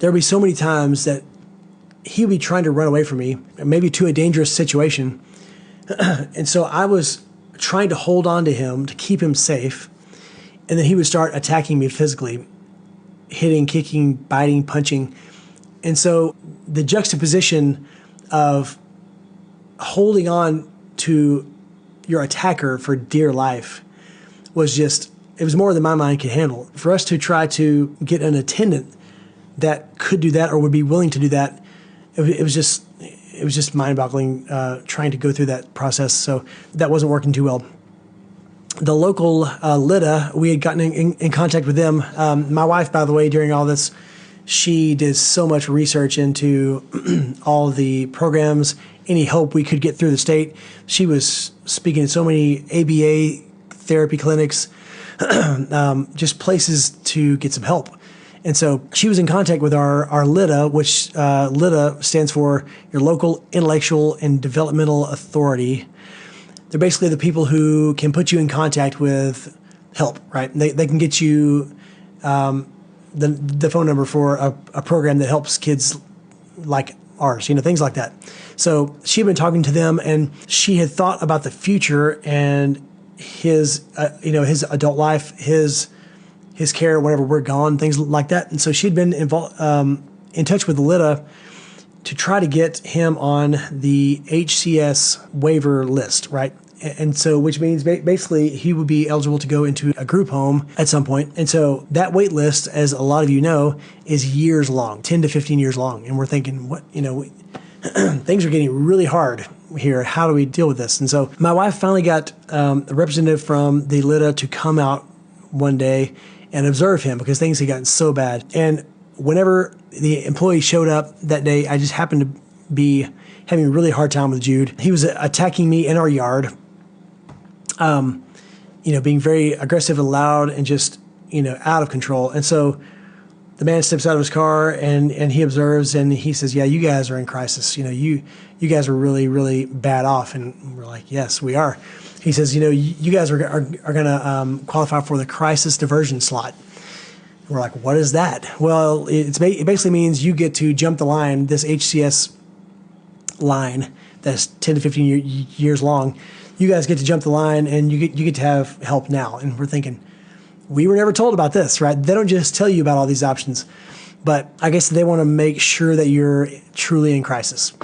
there would be so many times that he would be trying to run away from me, maybe to a dangerous situation. And so I was trying to hold on to him to keep him safe. And then he would start attacking me physically, hitting, kicking, biting, punching. And so the juxtaposition of holding on to your attacker for dear life was just, it was more than my mind could handle. For us to try to get an attendant that could do that or would be willing to do that, it was just mind-boggling trying to go through that process. So that wasn't working too well. The local LIDA, we had gotten in contact with them. My wife, by the way, during all this, she did so much research into all the programs, any help we could get through the state. She was speaking at so many ABA therapy clinics, just places to get some help. And so she was in contact with our LIDA, which LIDA stands for your Local Intellectual and Developmental Authority. They're basically the people who can put you in contact with help, right? They can get you the phone number for a program that helps kids like ours, things like that. So she had been talking to them, and she had thought about the future and his adult life, his care whenever we're gone, things like that. And so she'd been involved in touch with the LIDA to try to get him on the HCS waiver list, right? And so, which means basically he would be eligible to go into a group home at some point. And so that wait list, as a lot of you know, is years long, 10 to 15 years long. And we're thinking, things are getting really hard here. How do we deal with this? And so my wife finally got a representative from the LIDA to come out one day and observe him because things had gotten so bad. And whenever the employee showed up that day, I just happened to be having a really hard time with Jude. He was attacking me in our yard, being very aggressive and loud and just, out of control. And so the man steps out of his car and he observes and he says, yeah, you guys are in crisis. You guys are really, really bad off. And we're like, yes, we are. He says, you guys are going to qualify for the crisis diversion slot. We're like, what is that? Well, it basically means you get to jump the line, this HCS line that's 10 to 15 years long. You guys get to jump the line and you get to have help now. And we're thinking, we were never told about this, right? They don't just tell you about all these options, but I guess they want to make sure that you're truly in crisis.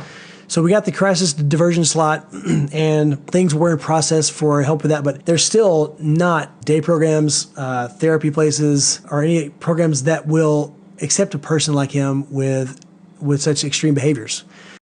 So we got the crisis diversion slot and things were in process for help with that, but there's still not day programs, therapy places, or any programs that will accept a person like him with such extreme behaviors.